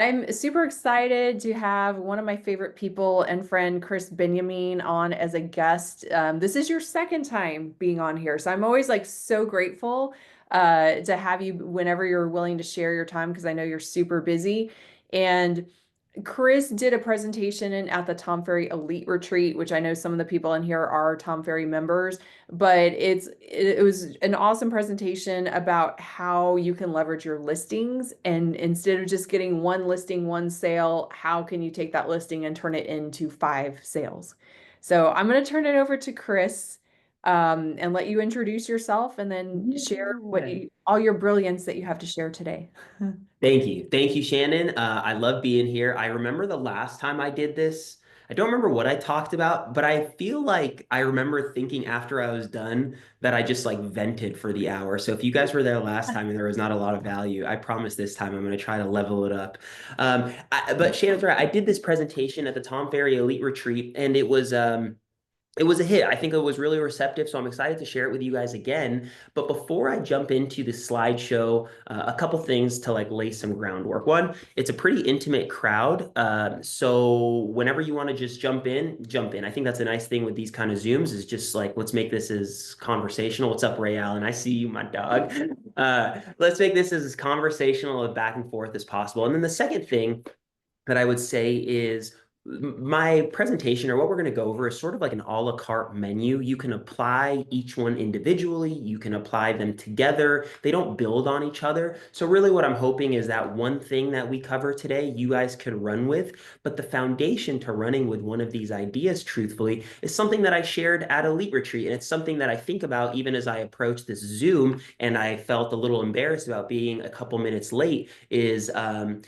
I'm super excited to have one of my favorite people and friend, Krys Benyamein, on as a guest. This is your second time being on here, so I'm always like so grateful to have you whenever you're willing to share your time because I know you're super busy. And Krys did a presentation at the Tom Ferry Elite Retreat, which I know some of the people in here are Tom Ferry members, but it was an awesome presentation about how you can leverage your listings and instead of just getting one listing, one sale, how can you take that listing and turn it into five sales? So I'm going to turn it over to Krys and let you introduce yourself and then share Yeah. all your brilliance that you have to share today. Thank you. Thank you, Shannon. I love being here. I remember the last time I did this. I don't remember what I talked about, but I feel like I remember thinking after I was done that I just like vented for the hour. So if you guys were there last time and there was not a lot of value, I promise this time I'm going to try to level it up. But Shannon's right. I did this presentation at the Tom Ferry Elite Retreat, and it was a hit. I think it was really receptive, so I'm excited to share it with you guys again. But before I jump into the slideshow, a couple things to like lay some groundwork. One, it's a pretty intimate crowd, so whenever you want to just jump in, jump in. I think that's a nice thing with these kind of Zooms is just like let's make this as conversational. What's up, Ray Allen? I see you, my dog. Let's make this as conversational and back and forth as possible. And then the second thing that I would say is my presentation or what we're going to go over is sort of like an a la carte menu. You can apply each one individually, you can apply them together. They don't build on each other. So, really, what I'm hoping is that one thing that we cover today, you guys could run with. But the foundation to running with one of these ideas, truthfully, is something that I shared at Elite Retreat. And it's something that I think about even as I approach this Zoom. And I felt a little embarrassed about being a couple minutes late is to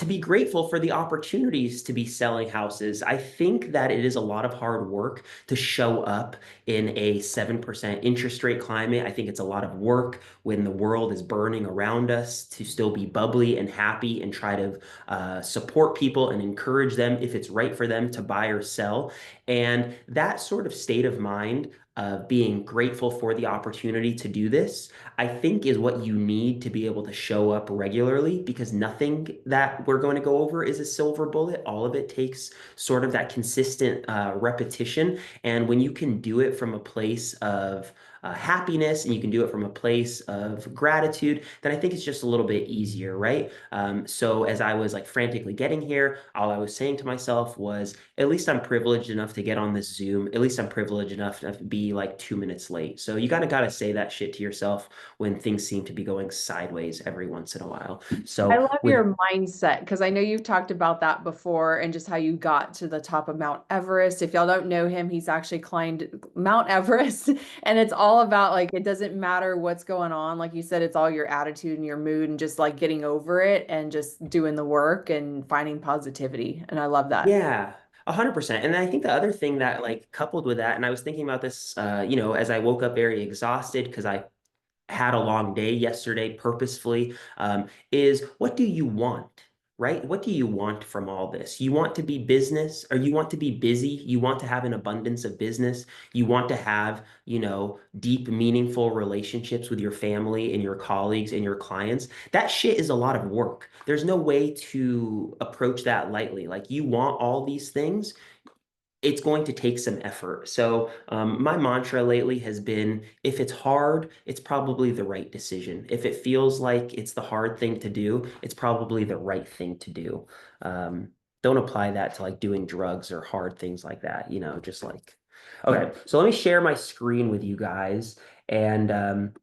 be grateful for the opportunities to be selling houses. I think that it is a lot of hard work to show up in a 7% interest rate climate. I think it's a lot of work when the world is burning around us to still be bubbly and happy and try to support people and encourage them if it's right for them to buy or sell. And that sort of state of mind of being grateful for the opportunity to do this I think is what you need to be able to show up regularly because nothing that we're going to go over is a silver bullet. All of it takes sort of that consistent repetition. And when you can do it from a place of happiness and you can do it from a place of gratitude, then I think it's just a little bit easier, right? So as I was like frantically getting here, all I was saying to myself was, at least I'm privileged enough to get on this Zoom. At least I'm privileged enough to be like 2 minutes late. So you kind of got to say that shit to yourself when things seem to be going sideways every once in a while. I So love with your mindset because I know you've talked about that before and just how you got to the top of Mount Everest. If y'all don't know him, he's actually climbed Mount Everest and it's all about like it doesn't matter what's going on. Like you said, it's all your attitude and your mood and just like getting over it and just doing the work and finding positivity. And I love that. yeah, 100%. And I think the other thing that like coupled with that, and I was thinking about this, as I woke up very exhausted because I had a long day yesterday purposefully, is what do you want? Right? What do you want from all this? You want to be business or you want to be busy? You want to have an abundance of business? You want to have, deep, meaningful relationships with your family and your colleagues and your clients? That shit is a lot of work. There's no way to approach that lightly. Like you want all these things, it's going to take some effort. So, my mantra lately has been if it's hard, it's probably the right decision. If it feels like it's the hard thing to do, it's probably the right thing to do. Um, don't apply that to like doing drugs or hard things like that, just like, okay. So, let me share my screen with you guys. And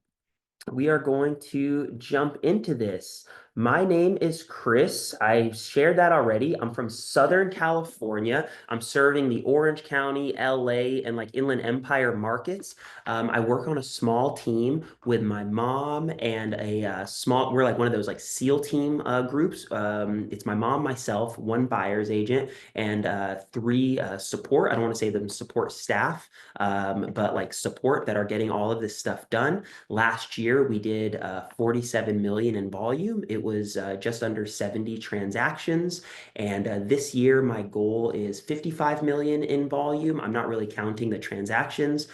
we are going to jump into this. My name is Krys. I shared that already. I'm from Southern California. I'm serving the Orange County, LA, and like Inland Empire markets. I work on a small team with my mom and we're like one of those like SEAL team groups. It's my mom, myself, one buyer's agent, and three support. I don't want to say them support staff, but like support that are getting all of this stuff done. Last year, we did 47 million in volume. It it was just under 70 transactions. And this year, my goal is 55 million in volume. I'm not really counting the transactions.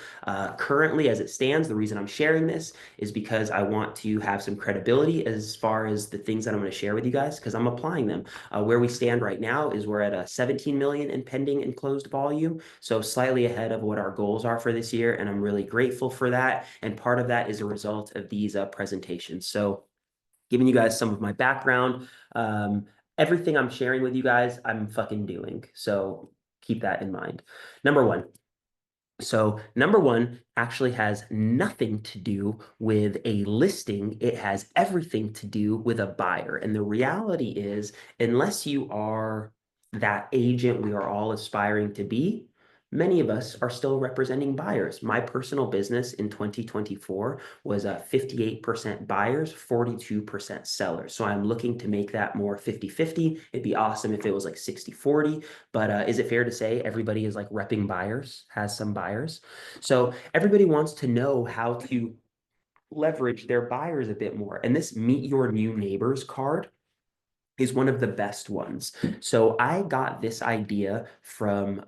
Currently, as it stands, the reason I'm sharing this is because I want to have some credibility as far as the things that I'm going to share with you guys, because I'm applying them. Where we stand right now is we're at a 17 million in pending and closed volume, so slightly ahead of what our goals are for this year, and I'm really grateful for that. And part of that is a result of these presentations. So giving you guys some of my background, everything I'm sharing with you guys, I'm fucking doing. So keep that in mind. Number one, so number one actually has nothing to do with a listing. It has everything to do with a buyer. And the reality is, unless you are that agent we are all aspiring to be, many of us are still representing buyers. My personal business in 2024 was 58% buyers, 42% sellers. So I'm looking to make that more 50-50. It'd be awesome if it was like 60-40. But is it fair to say everybody is like repping buyers, has some buyers? So everybody wants to know how to leverage their buyers a bit more. And this Meet Your New Neighbors card is one of the best ones. So I got this idea from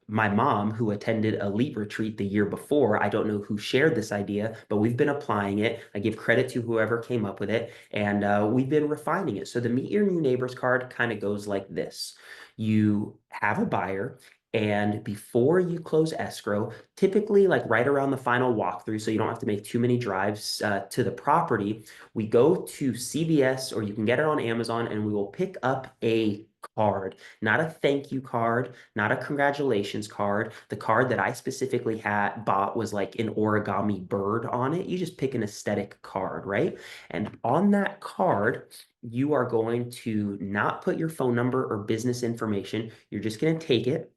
my mom, who attended a Elite Retreat the year before. I don't know who shared this idea, but we've been applying it. I give credit to whoever came up with it, and we've been refining it. So the Meet Your New Neighbors card kind of goes like this. You have a buyer, and before you close escrow, typically like right around the final walkthrough, so you don't have to make too many drives to the property, we go to CVS, or you can get it on Amazon, and we will pick up a card, not a thank you card, not a congratulations card. The card that I specifically had bought was like an origami bird on it. You just pick an aesthetic card, right? And on that card, you are going to not put your phone number or business information. You're just going to take it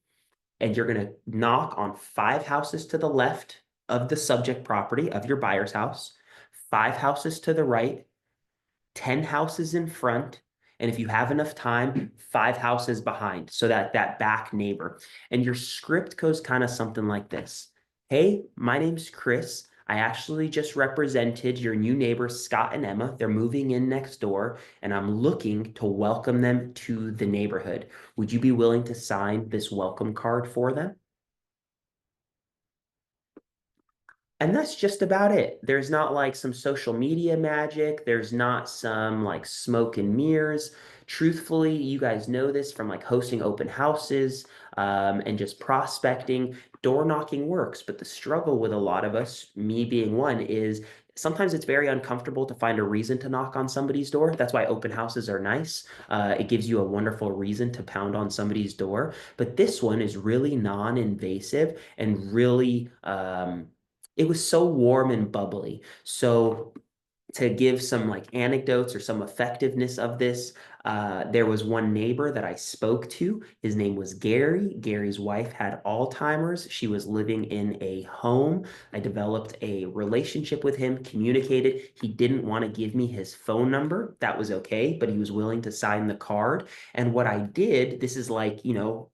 and you're going to knock on 5 houses to the left of the subject property of your buyer's house, 5 houses to the right, 10 houses in front, and if you have enough time, 5 houses behind, so that back neighbor. And your script goes kind of something like this. Hey, my name's Krys. I actually just represented your new neighbors, Scott and Emma. They're moving in next door, and I'm looking to welcome them to the neighborhood. Would you be willing to sign this welcome card for them? And that's just about it. There's not like some social media magic. There's not some like smoke and mirrors. Truthfully, you guys know this from like hosting open houses and just prospecting. Door knocking works, but the struggle with a lot of us, me being one, is sometimes it's very uncomfortable to find a reason to knock on somebody's door. That's why open houses are nice. It gives you a wonderful reason to pound on somebody's door. But this one is really non-invasive and really it was so warm and bubbly. So to give some like anecdotes or some effectiveness of this, there was one neighbor that I spoke to. His name was Gary. Gary's wife had Alzheimer's. She was living in a home. I developed a relationship with him, communicated. He didn't want to give me his phone number. That was okay, but he was willing to sign the card. And what I did, this is like,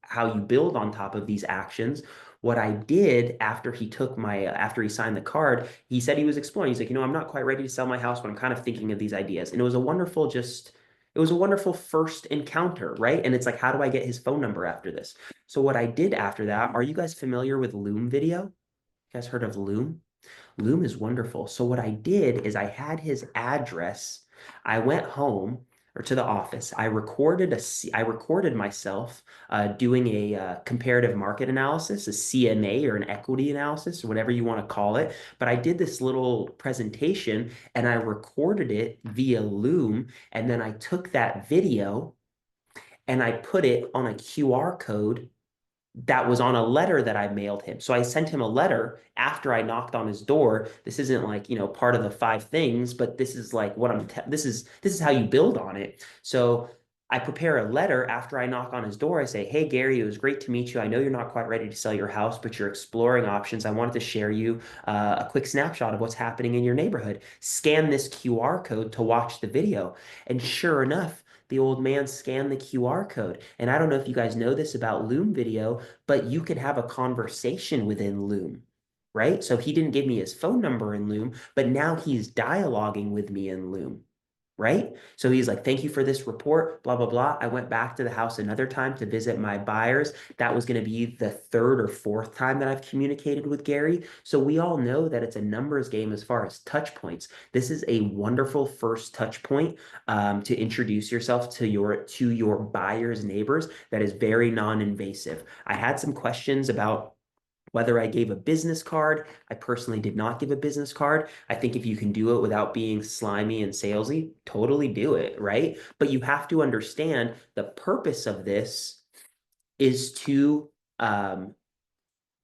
how you build on top of these actions. What I did after he took after he signed the card, he said he was exploring. He's like, I'm not quite ready to sell my house, but I'm kind of thinking of these ideas. And it was a wonderful first encounter, right? And it's like, how do I get his phone number after this? So what I did after that, are you guys familiar with Loom video? You guys heard of Loom? Loom is wonderful. So what I did is I had his address. I went home or to the office. I recorded myself doing a comparative market analysis, a CMA or an equity analysis, or whatever you want to call it. But I did this little presentation and I recorded it via Loom. And then I took that video and I put it on a QR code that was on a letter that I mailed him. So I sent him a letter after I knocked on his door. This isn't like, part of the 5 things, but this is like what this is how you build on it. So I prepare a letter after I knock on his door. I say, "Hey Gary, it was great to meet you. I know you're not quite ready to sell your house, but you're exploring options. I wanted to share you a quick snapshot of what's happening in your neighborhood. Scan this QR code to watch the video." And sure enough, the old man scanned the QR code. And I don't know if you guys know this about Loom video, but you could have a conversation within Loom, right? So he didn't give me his phone number in Loom, but now he's dialoguing with me in Loom. right? So he's like, thank you for this report, blah, blah, blah. I went back to the house another time to visit my buyers. That was going to be the third or fourth time that I've communicated with Gary. So we all know that it's a numbers game as far as touch points. This is a wonderful first touch point to introduce yourself to your buyers' neighbors that is very non-invasive. I had some questions about whether I gave a business card. I personally did not give a business card. I think if you can do it without being slimy and salesy, totally do it, right? But you have to understand the purpose of this is to,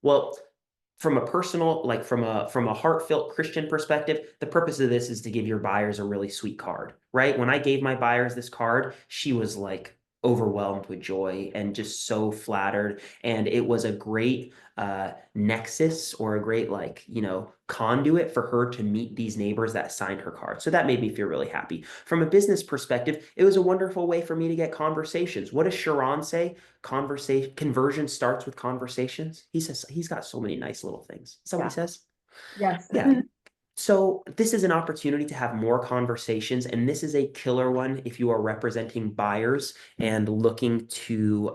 well, from a personal, like from a heartfelt Christian perspective, the purpose of this is to give your buyers a really sweet card, right? When I gave my buyers this card, she was like overwhelmed with joy and just so flattered. And it was a great nexus or a great conduit for her to meet these neighbors that signed her card. So that made me feel really happy. From a business perspective, it was a wonderful way for me to get conversations. What does Sharon say? Conversation conversion starts with conversations. He says he's got so many nice little things. Is that what he Yeah. says? Yes. Yeah. So this is an opportunity to have more conversations, and this is a killer one if you are representing buyers and looking to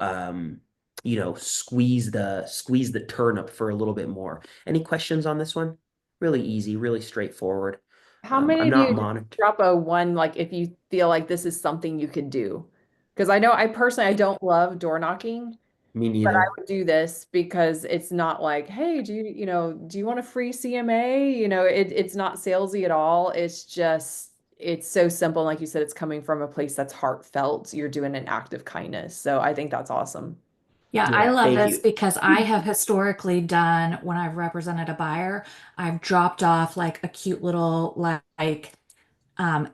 squeeze the turnip for a little bit more. Any questions on this one? Really easy, really straightforward. How many I'm of not you just monitored. drop a one, like if you feel like this is something you could do? Because I know I personally I don't love door knocking, Me but I neither. would do this because it's not like, hey, do you want a free CMA? It's not salesy at all. It's just it's so simple. Like you said, it's coming from a place that's heartfelt. You're doing an act of kindness. So I think that's awesome. Yeah, I Yeah, love thank this you. because I have historically done when I've represented a buyer, I've dropped off like a cute little um,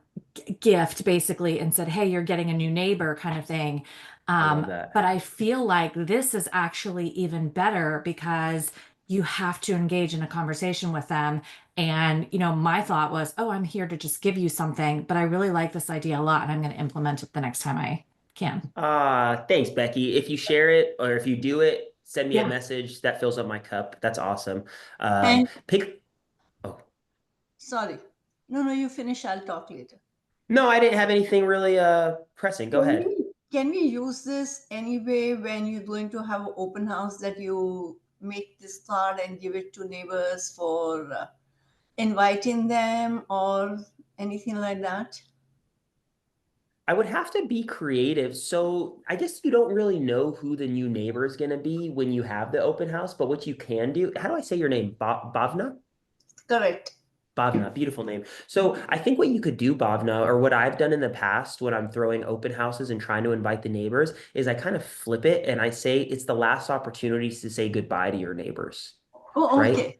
gift basically and said, "Hey, you're getting a new neighbor," kind of thing. I love But that. I feel like this is actually even better because you have to engage in a conversation with them. And, my thought was, oh, I'm here to just give you something, but I really like this idea a lot and I'm going to implement it the next time I can. Thanks, Becky. If you share it or if you do it, send me a Yeah. message. That fills up my cup. That's awesome. And Pick. Oh, sorry, no, no, you finish. I'll talk later. no, I didn't have anything really pressing. Go Can ahead. we use this anyway when you're going to have an open house that you make this card and give it to neighbors for inviting them or anything like that? I would have to be creative. So I guess you don't really know who the new neighbor is going to be when you have the open house, but what you can do, how do I say your name? Bhavna? Correct. Bhavna, beautiful name. So I think what you could do, Bhavna, or what I've done in the past when I'm throwing open houses and trying to invite the neighbors, is I kind of flip it and I say it's the last opportunities to say goodbye to your neighbors, Oh, right? okay.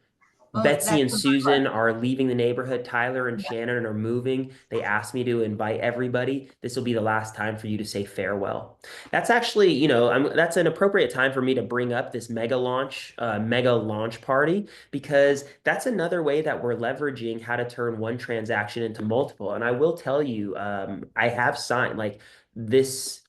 Oh, Betsy that's and a good one. Susan are leaving the neighborhood. Tyler and Yeah. Shannon are moving. They asked me to invite everybody. This will be the last time for you to say farewell. That's actually, that's an appropriate time for me to bring up this mega launch party, because that's another way that we're leveraging how to turn one transaction into multiple. And I will tell you, I have signed like this,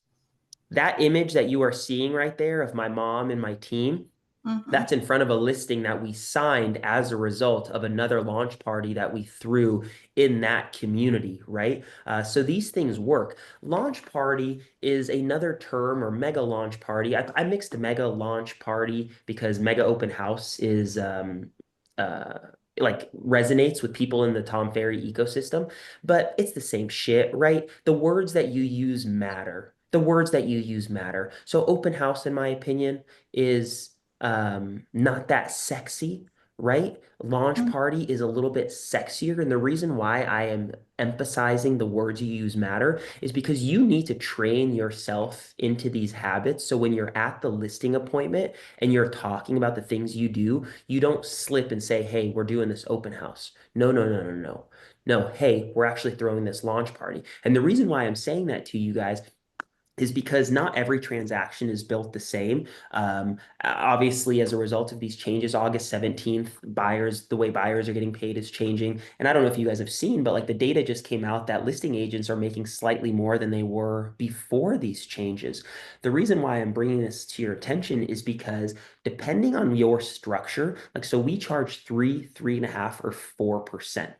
that image that you are seeing right there of my mom and my team. Mm-hmm. That's in front of a listing that we signed as a result of another launch party that we threw in that community, right? So these things work. Launch party is another term, or mega launch party. I mixed mega launch party because mega open house is uh, like resonates with people in the Tom Ferry ecosystem, but it's the same shit, right? The words that you use matter. The words that you use matter. So open house, in my opinion, is not that sexy, right? Launch party is a little bit sexier. And the reason why I am emphasizing the words you use matter is because you need to train yourself into these habits. So when you're at the listing appointment and you're talking about the things you do, you don't slip and say, hey, we're doing this open house. No, no, no, no, no. No, hey, we're actually throwing this launch party. And the reason why I'm saying that to you guys is because not every transaction is built the same. Obviously, as a result of these changes, August 17th, the way buyers are getting paid is changing. And I don't know if you guys have seen, but like the data just came out that listing agents are making slightly more than they were before these changes. The reason why I'm bringing this to your attention is because depending on your structure, like so we charge 3.5, or 4%.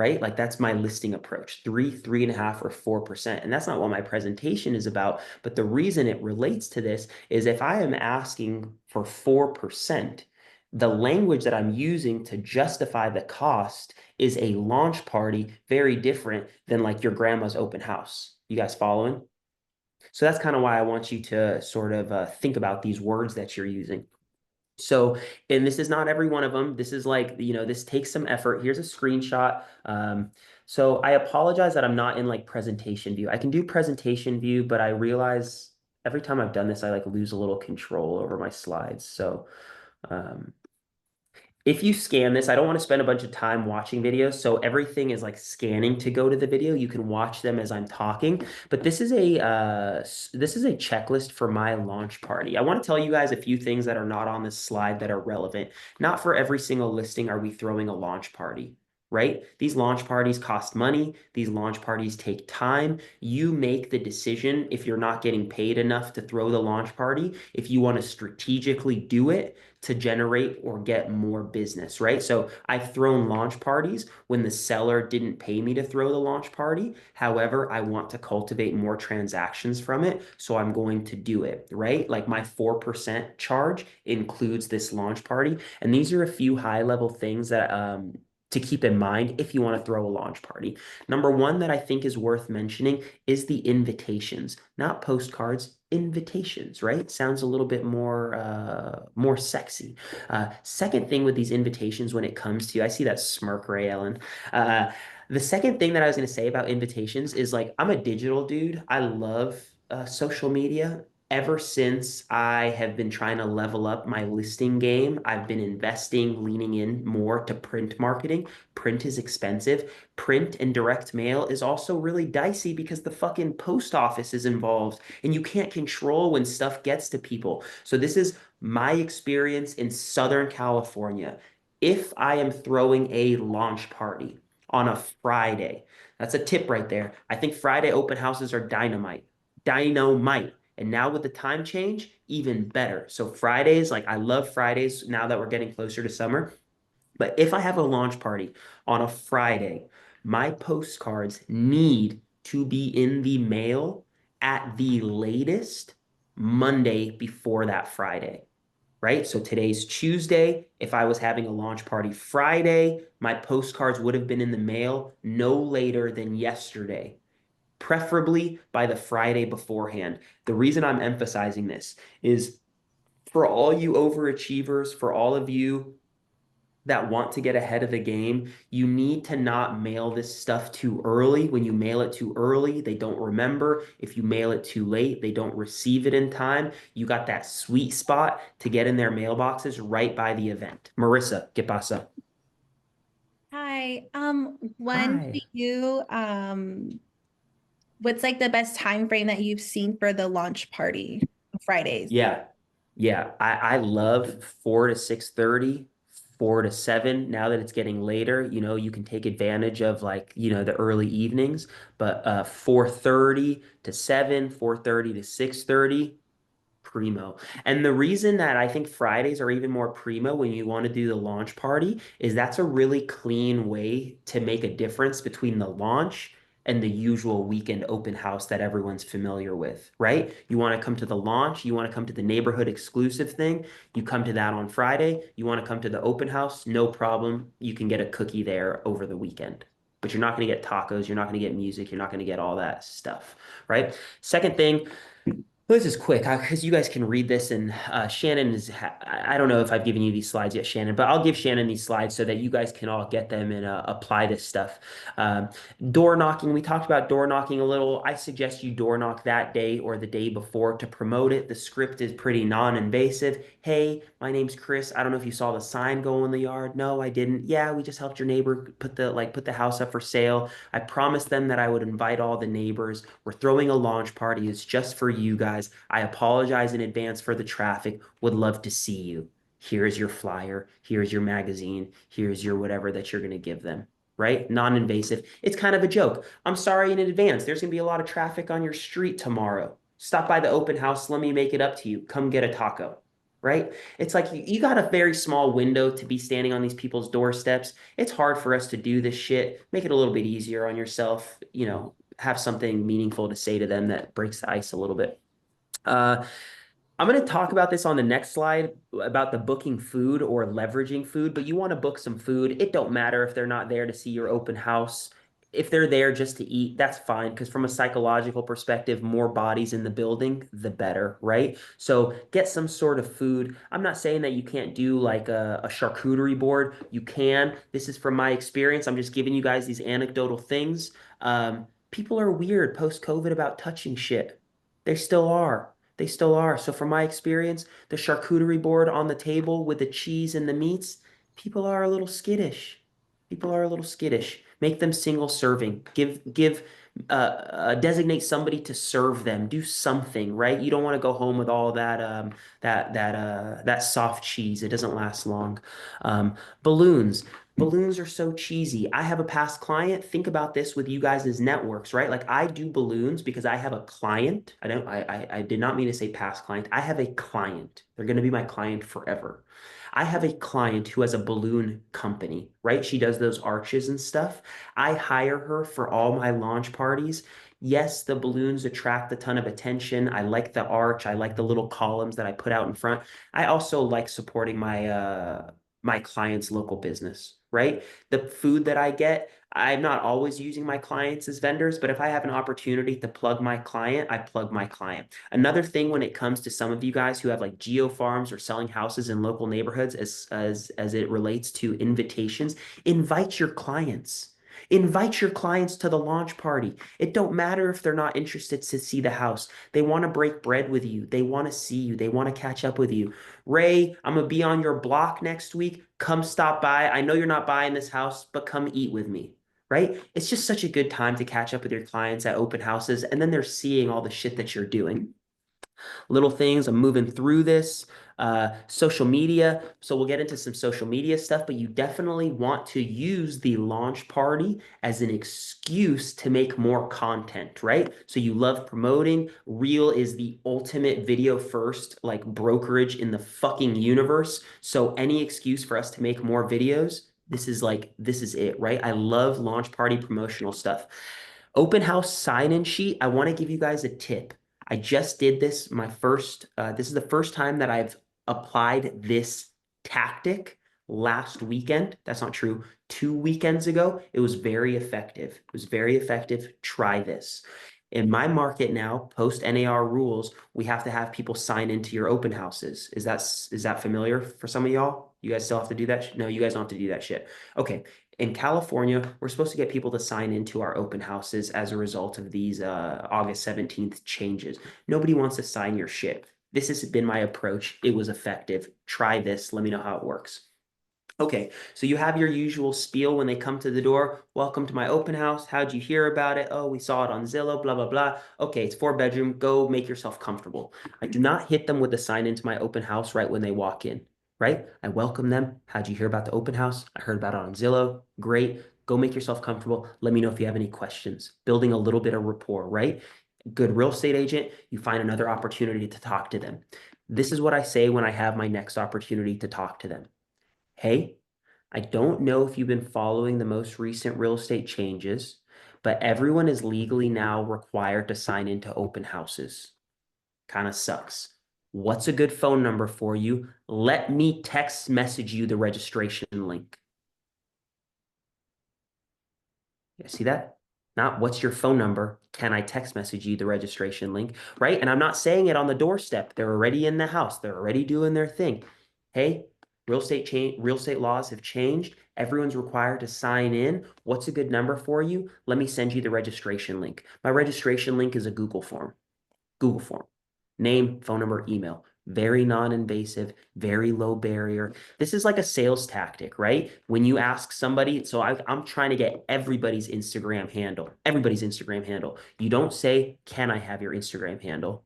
right? Like that's my listing approach, 3.5, or 4%. And that's not what my presentation is about. But the reason it relates to this is if I am asking for 4%, the language that I'm using to justify the cost is a launch party, very different than like your grandma's open house. You guys following? So that's kind of why I want you to sort of think about these words that you're using. So, and this is not every one of them. This is like, this takes some effort. Here's a screenshot. So I apologize that I'm not in like presentation view. I can do presentation view, but I realize every time I've done this, I like lose a little control over my slides. So, um, if you scan this, I don't want to spend a bunch of time watching videos. So everything is like scanning to go to the video. You can watch them as I'm talking. But this is a checklist for my launch party. I want to tell you guys a few things that are not on this slide that are relevant. Not for every single listing are we throwing a launch party, right? These launch parties cost money. These launch parties take time. You make the decision if you're not getting paid enough to throw the launch party, if you want to strategically do it to generate or get more business, right? So I've thrown launch parties when the seller didn't pay me to throw the launch party. However, I want to cultivate more transactions from it, so I'm going to do it, right? Like my 4% charge includes this launch party. And these are a few high-level things that to keep in mind if you want to throw a launch party. Number one that I think is worth mentioning is the invitations, not postcards, invitations, right? Sounds a little bit more sexy. Second thing with these invitations when it comes to, I see that smirk, Ray Ellen. The second thing that I was going to say about invitations is like, I'm a digital dude. I love social media. Ever since I have been trying to level up my listing game, I've been investing, leaning in more to print marketing. Print is expensive. Print and direct mail is also really dicey because the fucking post office is involved and you can't control when stuff gets to people. So this is my experience in Southern California. If I am throwing a launch party on a Friday, that's a tip right there. I think Friday open houses are dynamite. Dynamite. And now with the time change, even better. So Fridays, like I love Fridays now that we're getting closer to summer. But if I have a launch party on a Friday, my postcards need to be in the mail at the latest Monday before that Friday, right? So today's Tuesday. If I was having a launch party Friday, my postcards would have been in the mail no later than yesterday, preferably by the Friday beforehand. The reason I'm emphasizing this is for all you overachievers, for all of you that want to get ahead of the game, you need to not mail this stuff too early. When you mail it too early, they don't remember. If you mail it too late, they don't receive it in time. You got that sweet spot to get in their mailboxes right by the event. Marissa, ¿qué pasa? Hi. When do Hi. you what's like the best time frame that you've seen for the launch party Fridays? Yeah. Yeah. I love 4 to 6:30, 4 to 7. Now that it's getting later, you can take advantage of like, the early evenings, but 4:30 to 7, 4:30 to 6:30. Primo. And the reason that I think Fridays are even more primo when you want to do the launch party is that's a really clean way to make a difference between the launch and the usual weekend open house that everyone's familiar with, right? You want to come to the launch, you want to come to the neighborhood exclusive thing, you come to that on Friday, you want to come to the open house, no problem. You can get a cookie there over the weekend. But you're not going to get tacos, you're not going to get music, you're not going to get all that stuff, right? Second thing, this is quick because you guys can read this, and Shannon I don't know if I've given you these slides yet, Shannon, but I'll give Shannon these slides so that you guys can all get them and apply this stuff. Door knocking, we talked about door knocking a little. I suggest you door knock that day or the day before to promote it. The script is pretty non-invasive. Hey, my name's Krys. I don't know if you saw the sign go in the yard. No, I didn't. Yeah, we just helped your neighbor put the house up for sale. I promised them that I would invite all the neighbors. We're throwing a launch party. It's just for you guys. I apologize in advance for the traffic. Would love to see you. Here's your flyer. Here's your magazine. Here's your whatever that you're going to give them, right? Non-invasive. It's kind of a joke. I'm sorry in advance. There's going to be a lot of traffic on your street tomorrow. Stop by the open house. Let me make it up to you. Come get a taco. right? It's like you got a very small window to be standing on these people's doorsteps. It's hard for us to do this shit. Make it a little bit easier on yourself, you know, have something meaningful to say to them that breaks the ice a little bit. I'm going to talk about this on the next slide about the booking food or leveraging food, but you want to book some food. It don't matter if they're not there to see your open house. If they're there just to eat, that's fine. Because from a psychological perspective, more bodies in the building, the better, right? So get some sort of food. I'm not saying that you can't do like a charcuterie board. You can. This is from my experience. I'm just giving you guys these anecdotal things. People are weird post-COVID about touching shit. They still are. They still are. So from my experience, the charcuterie board on the table with the cheese and the meats, people are a little skittish. People are a little skittish. Make them single serving. Designate somebody to serve them. Do something, right? You don't want to go home with all that soft cheese. It doesn't last long. Balloons. Balloons are so cheesy. I have a past client. Think about this with you guys as networks, right? Like I do balloons because I have a client. I did not mean to say past client. I have a client. They're going to be my client forever. I have a client who has a balloon company, right? She does those arches and stuff. I hire her for all my launch parties. Yes, the balloons attract a ton of attention. I like the arch. I like the little columns that I put out in front. I also like supporting my client's local business, right? The food that I get, I'm not always using my clients as vendors, but if I have an opportunity to plug my client, I plug my client. Another thing when it comes to some of you guys who have like geo farms or selling houses in local neighborhoods as it relates to invitations, invite your clients. Invite your clients to the launch party. It don't matter if they're not interested to see the house. They want to break bread with you. They want to see you. They want to catch up with you. Ray, I'm going to be on your block next week. Come stop by. I know you're not buying this house, but come eat with me, right? It's just such a good time to catch up with your clients at open houses, and then they're seeing all the shit that you're doing. Little things, I'm moving through this. Social media. So we'll get into some social media stuff, but you definitely want to use the launch party as an excuse to make more content, right? So you love promoting. Reel is the ultimate video first, like brokerage in the fucking universe. So any excuse for us to make more videos, this is it, right? I love launch party promotional stuff. Open house sign-in sheet. I want to give you guys a tip. I just did this this is the first time that I've applied this tactic last weekend. That's not true. 2 weekends ago, it was very effective. It was very effective. Try this. In my market now, post NAR rules, we have to have people sign into your open houses. Is that familiar for some of y'all? You guys still have to do that? No, you guys don't have to do that shit. Okay. In California, we're supposed to get people to sign into our open houses as a result of these August 17th changes. Nobody wants to sign your shit. This has been my approach. It was effective. Try this. Let me know how it works. Okay, so you have your usual spiel when they come to the door. Welcome to my open house. How'd you hear about it? Oh, we saw it on Zillow, blah, blah, blah. Okay, it's 4 bedroom. Go make yourself comfortable. I do not hit them with a sign into my open house right when they walk in, right? I welcome them. How'd you hear about the open house? I heard about it on Zillow. Great. Go make yourself comfortable. Let me know if you have any questions. Building a little bit of rapport, right? Good real estate agent, you find another opportunity to talk to them. This is what I say when I have my next opportunity to talk to them. Hey, I don't know if you've been following the most recent real estate changes, but everyone is legally now required to sign into open houses. Kind of sucks. What's a good phone number for you? Let me text message you the registration link. You see that? Not what's your phone number? Can I text message you the registration link? Right? And I'm not saying it on the doorstep. They're already in the house. They're already doing their thing. Hey, real estate laws have changed. Everyone's required to sign in. What's a good number for you? Let me send you the registration link. My registration link is a Google form. Google form. Name, phone number, email. Very non-invasive, very low barrier. This is like a sales tactic, right? When you ask somebody, so I'm trying to get everybody's Instagram handle. You don't say, can I have your Instagram handle?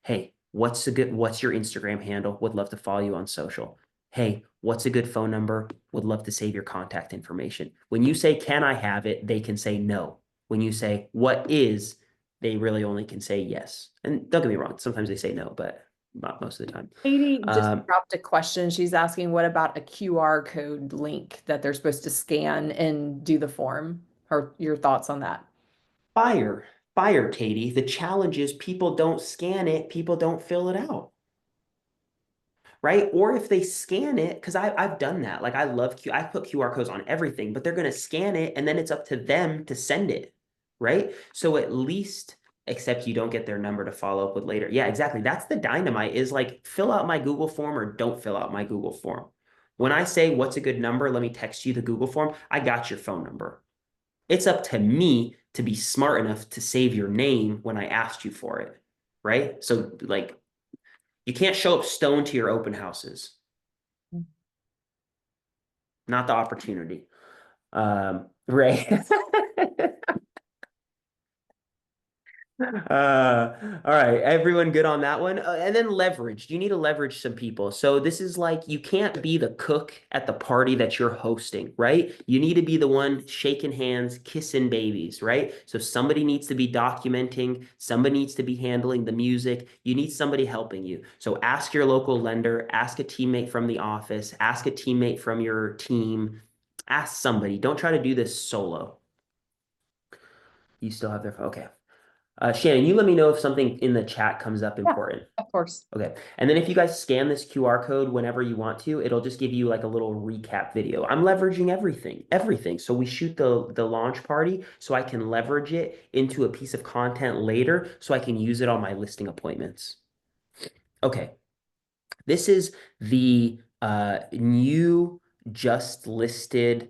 Hey, what's your Instagram handle? Would love to follow you on social. Hey, what's a good phone number? Would love to save your contact information. When you say, can I have it? They can say no. When you say, what is, they really only can say yes. And don't get me wrong, sometimes they say no, but not most of the time. Katie just dropped a question. She's asking, what about a QR code link that they're supposed to scan and do the form? Your thoughts on that? Fire, Katie. The challenge is people don't scan it, people don't fill it out. Right? Or if they scan it, because I've done that. Like I put QR codes on everything, but they're going to scan it and then it's up to them to send it. Right? So at least, except you don't get their number to follow up with later. Yeah, exactly. That's the dynamite is like fill out my Google form or don't fill out my Google form. When I say what's a good number, let me text you the Google form. I got your phone number. It's up to me to be smart enough to save your name when I asked you for it. Right? So like you can't show up stoned to your open houses. Not the opportunity. Right. All right, everyone good on that one? And then leverage. You need to leverage some people. So this is like you can't be the cook at the party that you're hosting, right? You need to be the one shaking hands, kissing babies, right? So somebody needs to be documenting, somebody needs to be handling the music. You need somebody helping you. So ask your local lender, ask a teammate from the office, ask a teammate from your team, ask somebody. Don't try to do this solo. You still have their phone. Okay. Shannon, you let me know if something in the chat comes up important. Of course. Okay. And then if you guys scan this QR code whenever you want to, it'll just give you like a little recap video. I'm leveraging everything. So we shoot the launch party so I can leverage it into a piece of content later so I can use it on my listing appointments. Okay. This is the new just listed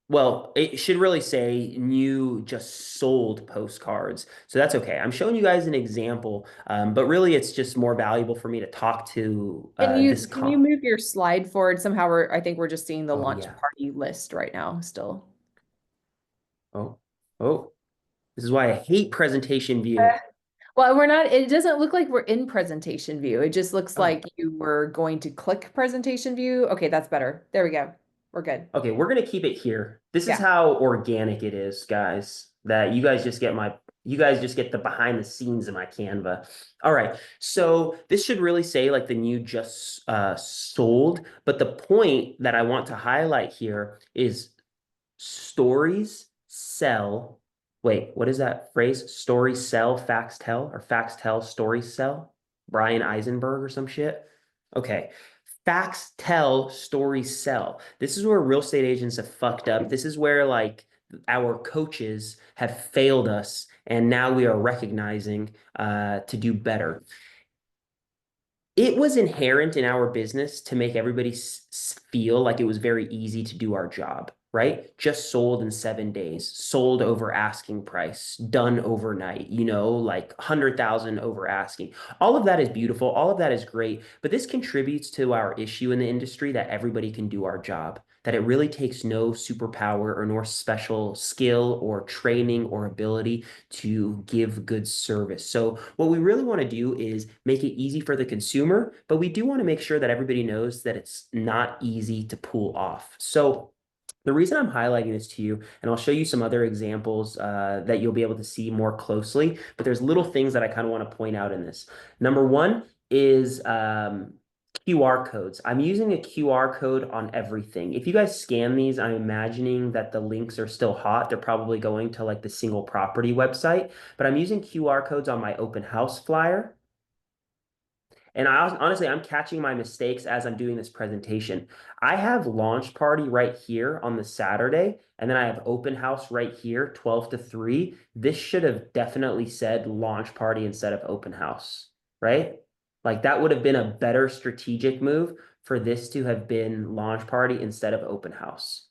well, it should really say new just sold postcards. So that's okay. I'm showing you guys an example, but really it's just more valuable for me to talk to Can you move your slide forward somehow? I think we're just seeing the launch yeah. party list right now still. Oh, this is why I hate presentation view. Well, it doesn't look like we're in presentation view. It just looks like you were going to click presentation view. Okay, that's better. There we go. We're good. Okay, we're going to keep it here. This is how organic it is, guys, that you guys just get the behind the scenes of my Canva. All right. So this should really say like the new just sold. But the point that I want to highlight here is stories sell. Wait, what is that phrase? Stories sell, facts tell, or facts tell, stories sell? Brian Eisenberg or some shit? Okay. Facts tell, stories sell. This is where real estate agents have fucked up. This is where like our coaches have failed us, and now we are recognizing to do better. It was inherent in our business to make everybody feel like it was very easy to do our job, right? Just sold in 7 days, sold over asking price, done overnight, like 100,000 over asking. All of that is beautiful. All of that is great. But this contributes to our issue in the industry that everybody can do our job, that it really takes no superpower or nor special skill or training or ability to give good service. So what we really want to do is make it easy for the consumer, but we do want to make sure that everybody knows that it's not easy to pull off. So the reason I'm highlighting this to you, and I'll show you some other examples that you'll be able to see more closely, but there's little things that I kind of want to point out in this. Number one is QR codes. I'm using a QR code on everything. If you guys scan these, I'm imagining that the links are still hot. They're probably going to like the single property website, but I'm using QR codes on my open house flyer. And honestly, I'm catching my mistakes as I'm doing this presentation. I have launch party right here on the Saturday, and then I have open house right here, 12 to 3. This should have definitely said launch party instead of open house, right? Like that would have been a better strategic move for this to have been launch party instead of open house.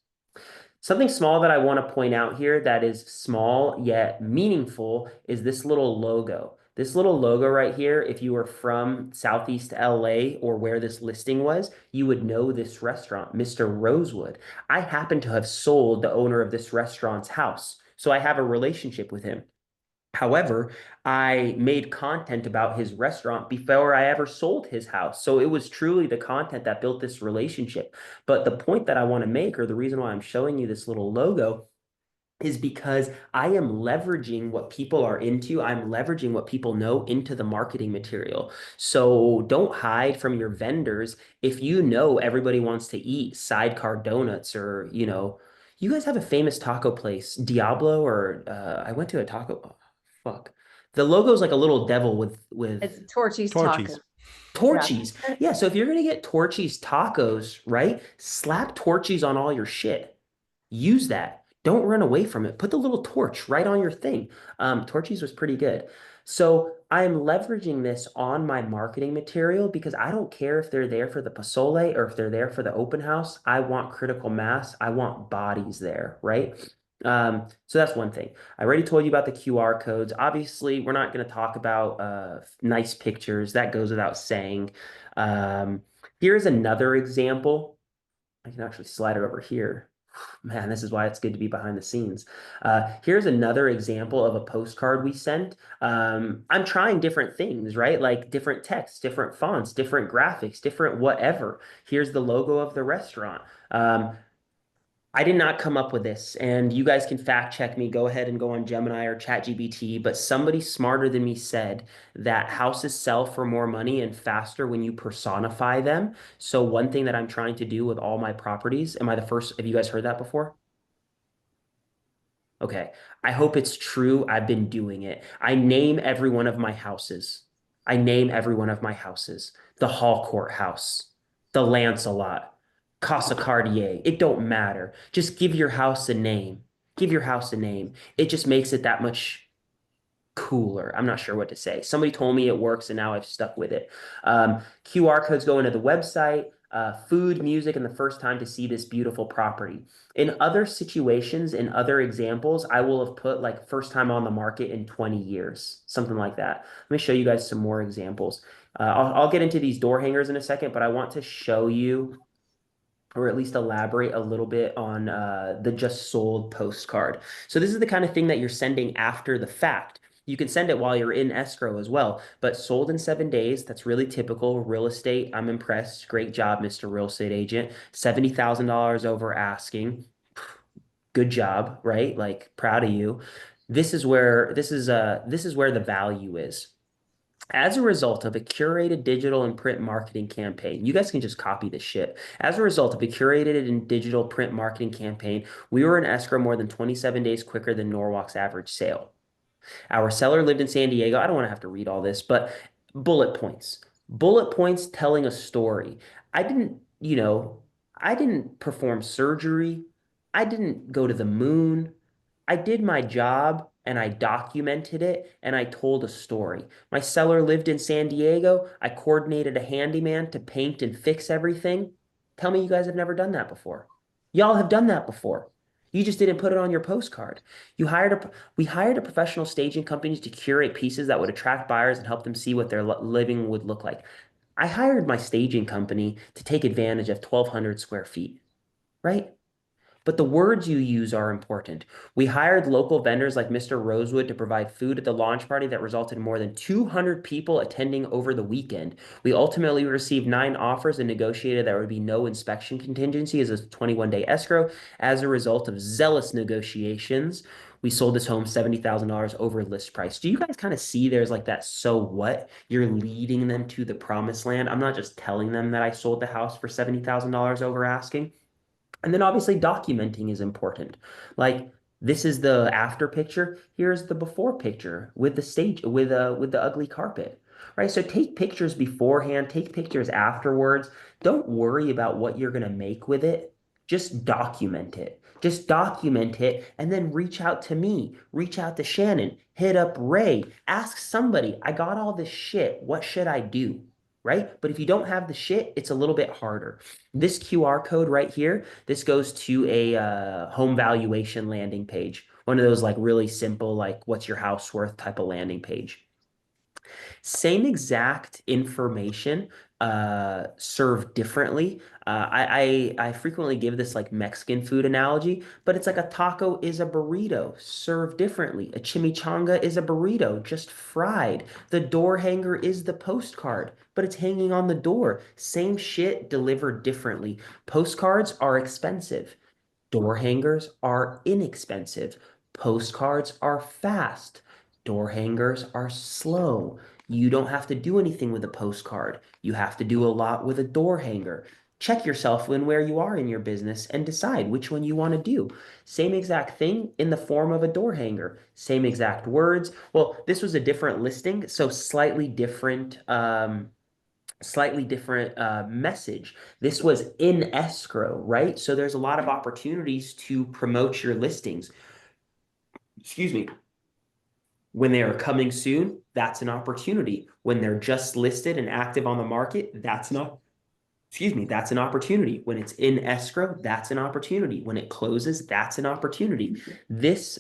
Something small that I want to point out here that is small yet meaningful is this little logo. This little logo right here, if you were from Southeast LA or where this listing was, you would know this restaurant, Mr. Rosewood. I happen to have sold the owner of this restaurant's house, so I have a relationship with him. However, I made content about his restaurant before I ever sold his house. So it was truly the content that built this relationship. But the point that I want to make, or the reason why I'm showing you this little logo, is because I am leveraging what people are into. I'm leveraging what people know into the marketing material. So don't hide from your vendors. If you know everybody wants to eat sidecar donuts, or, you guys have a famous taco place, Diablo, or I went to a taco. Oh, fuck. The logo's like a little devil with It's Torchy's Torchies. Taco. Torchies. Yeah, so if you're gonna get Torchies tacos, right? Slap Torchies on all your shit. Use that. Don't run away from it. Put the little torch right on your thing. Torchies was pretty good. So I'm leveraging this on my marketing material because I don't care if they're there for the pozole or if they're there for the open house. I want critical mass. I want bodies there, right? So that's one thing. I already told you about the QR codes. Obviously, we're not going to talk about nice pictures. That goes without saying. Um, Here's another example. I can actually slide it over here. Man, this is why it's good to be behind the scenes. Here's another example of a postcard we sent. I'm trying different things, right? Like different text, different fonts, different graphics, different whatever. Here's the logo of the restaurant. I did not come up with this, and you guys can fact check me. Go ahead and go on Gemini or ChatGPT, but somebody smarter than me said that houses sell for more money and faster when you personify them. So one thing that I'm trying to do with all my properties, am I the first? Have you guys heard that before? Okay. I hope it's true. I've been doing it. I name every one of my houses. I name every one of my houses. The Hall Court House, the Lancelot, Casa Cartier. It don't matter. Just give your house a name. Give your house a name. It just makes it that much cooler. I'm not sure what to say. Somebody told me it works, and now I've stuck with it. QR codes go into the website, food, music, and the first time to see this beautiful property. In other situations, in other examples, I will have put like first time on the market in 20 years, something like that. Let me show you guys some more examples. I'll get into these door hangers in a second, but I want to show you, or at least elaborate a little bit on the just sold postcard. So this is the kind of thing that you're sending after the fact. You can send it while you're in escrow as well, but sold in 7 days, that's really typical. Real estate, I'm impressed. Great job, Mr. Real Estate Agent. $70,000 over asking. Good job, right? Like, proud of you. This is where the value is. As a result of a curated digital and print marketing campaign, you guys can just copy this shit. As a result of a curated and digital print marketing campaign, we were in escrow more than 27 days quicker than Norwalk's average sale. Our seller lived in San Diego. I don't want to have to read all this, but bullet points. Bullet points telling a story. I didn't, you know, I didn't perform surgery. I didn't go to the moon. I did my job and I documented it and I told a story. My seller lived in San Diego. I coordinated a handyman to paint and fix everything. Tell me you guys have never done that before. Y'all have done that before. You just didn't put it on your postcard. We hired a professional staging company to curate pieces that would attract buyers and help them see what their living would look like. I hired my staging company to take advantage of 1,200 square feet, right? But the words you use are important. We hired local vendors like Mr. Rosewood to provide food at the launch party that resulted in more than 200 people attending over the weekend. We ultimately received 9 offers and negotiated there would be no inspection contingency as a 21-day escrow. As a result of zealous negotiations, we sold this home $70,000 over list price. Do you guys kind of see there's like that so what? You're leading them to the promised land. I'm not just telling them that I sold the house for $70,000 over asking. And then obviously documenting is important. Like this is the after picture. Here's the before picture with the stage with the ugly carpet. Right? So take pictures beforehand, take pictures afterwards. Don't worry about what you're going to make with it. Just document it. Just document it and then reach out to me, reach out to Shannon, hit up Ray, ask somebody, I got all this shit. What should I do? Right? But if you don't have the shit, it's a little bit harder. This QR code right here, this goes to a home valuation landing page. One of those like really simple, like what's your house worth type of landing page. Same exact information, served differently. I frequently give this like Mexican food analogy, but it's like a taco is a burrito served differently. A chimichanga is a burrito just fried. The door hanger is the postcard, but it's hanging on the door. Same shit delivered differently. Postcards are expensive. Door hangers are inexpensive. Postcards are fast. Door hangers are slow. You don't have to do anything with a postcard. You have to do a lot with a door hanger. Check yourself in where you are in your business and decide which one you want to do. Same exact thing in the form of a door hanger. Same exact words. Well, this was a different listing, so slightly different message. This was in escrow, right? So there's a lot of opportunities to promote your listings. Excuse me. When they are coming soon, that's an opportunity. When they're just listed and active on the market, that's an opportunity. When it's in escrow, that's an opportunity. When it closes, that's an opportunity. This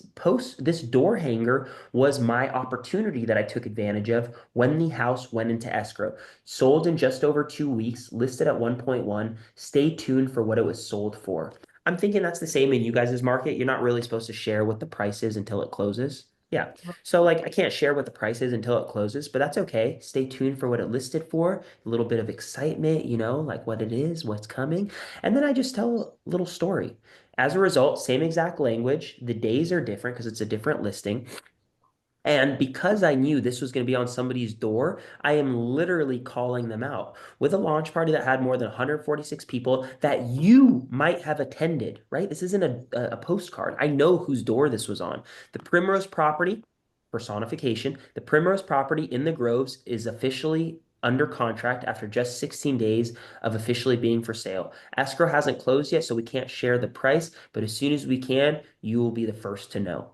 door hanger was my opportunity that I took advantage of when the house went into escrow. Sold in just over 2 weeks, listed at 1.1. Stay tuned for what it was sold for. I'm thinking that's the same in you guys' market. You're not really supposed to share what the price is until it closes. Yeah. So like I can't share what the price is until it closes, but that's okay. Stay tuned for what it listed for, a little bit of excitement, like what it is, what's coming. And then I just tell a little story. As a result, same exact language. The days are different because it's a different listing. And because I knew this was going to be on somebody's door, I am literally calling them out with a launch party that had more than 146 people that you might have attended, right? This isn't a postcard. I know whose door this was on. The Primrose property, personification, the Primrose property in the Groves is officially under contract after just 16 days of officially being for sale. Escrow hasn't closed yet, so we can't share the price, but as soon as we can, you will be the first to know.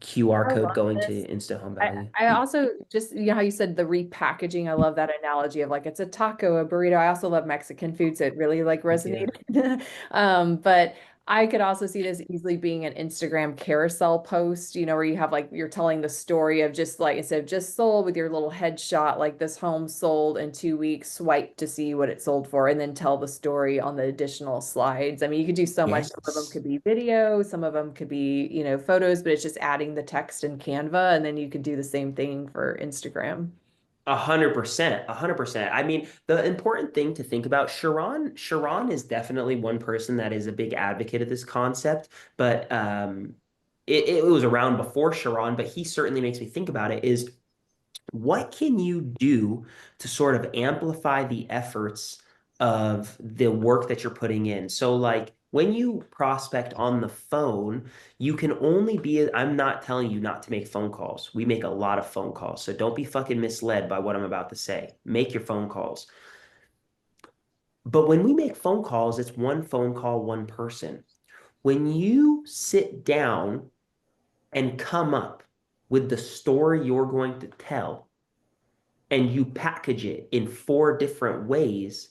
QR I love code going to this. Insta Home I, Value. I also just, how you said the repackaging. I love that analogy of like it's a taco, a burrito. I also love Mexican food, so it really like resonated. But I could also see this easily being an Instagram carousel post, where you have like you're telling the story of just like instead of just sold with your little headshot, like this home sold in 2 weeks, swipe to see what it sold for, and then tell the story on the additional slides. I mean, you could do so much. Some of them Yes. could be video, some of them could be, photos, but it's just adding the text in Canva, and then you could do the same thing for Instagram. 100%, 100%. I mean, the important thing to think about, Sharon is definitely one person that is a big advocate of this concept, but it was around before Sharon, but he certainly makes me think about it, is what can you do to sort of amplify the efforts of the work that you're putting in? So like when you prospect on the phone, you can only be, I'm not telling you not to make phone calls. We make a lot of phone calls. So don't be fucking misled by what I'm about to say. Make your phone calls. But when we make phone calls, it's one phone call, one person. When you sit down and come up with the story you're going to tell, and you package it in 4 different ways,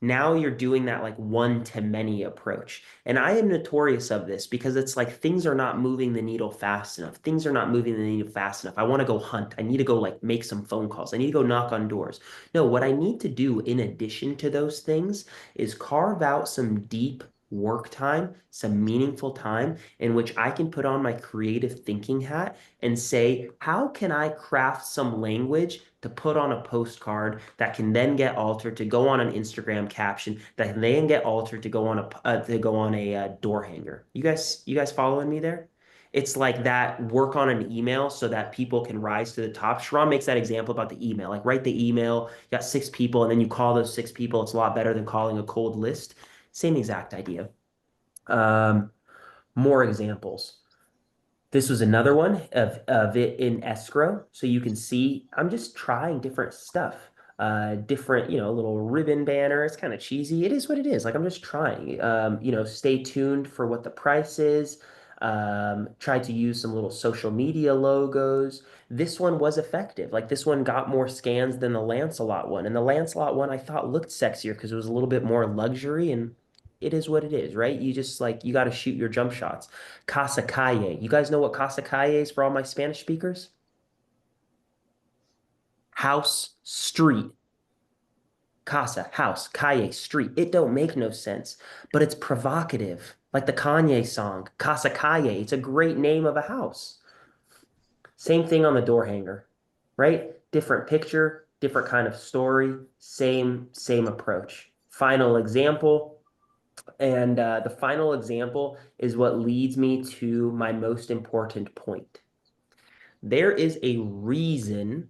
now you're doing that like one to many approach. And I am notorious of this because it's like things are not moving the needle fast enough. Things are not moving the needle fast enough. I want to go hunt. I need to go like make some phone calls. I need to go knock on doors. No, what I need to do in addition to those things is carve out some deep work time, some meaningful time in which I can put on my creative thinking hat and say, how can I craft some language to put on a postcard that can then get altered to go on an Instagram caption that can then get altered to go on a door hanger. You guys following me there? It's like that work on an email so that people can rise to the top. Sharon makes that example about the email. Like write the email, you got 6 people, and then you call those 6 people. It's a lot better than calling a cold list. Same exact idea. Um, More examples. This was another one of it in escrow. So you can see I'm just trying different stuff. Different, little ribbon banner. It's kind of cheesy. It is what it is. Like I'm just trying. Stay tuned for what the price is. Tried to use some little social media logos. This one was effective. Like this one got more scans than the Lancelot one. And the Lancelot one I thought looked sexier because it was a little bit more luxury, and it is what it is, right? You just like you got to shoot your jump shots. Casa Calle. You guys know what Casa Calle is for all my Spanish speakers? House, street. Casa, house, calle, street. It don't make no sense, but it's provocative. Like the Kanye song, Casa Calle. It's a great name of a house. Same thing on the door hanger, right? Different picture, different kind of story, same approach. Final example, And the final example is what leads me to my most important point. There is a reason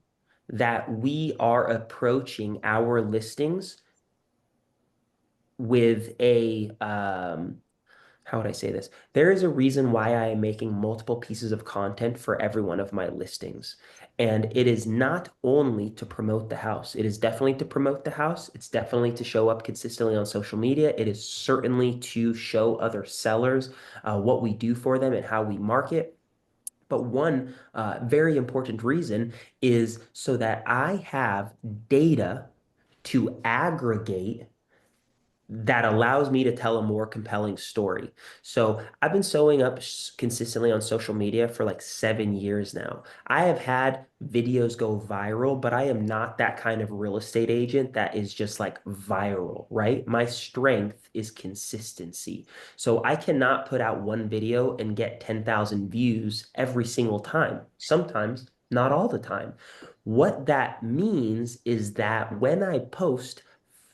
that we are approaching our listings with a how would I say this? There is a reason why I am making multiple pieces of content for every one of my listings. And it is not only to promote the house. It is definitely to promote the house. It's definitely to show up consistently on social media. It is certainly to show other sellers what we do for them and how we market. But one very important reason is so that I have data to aggregate that allows me to tell a more compelling story. So I've been showing up consistently on social media for like 7 years now. I have had videos go viral, but I am not that kind of real estate agent that is just like viral, right? My strength is consistency. So I cannot put out one video and get 10,000 views every single time. Sometimes, not all the time. What that means is that when I post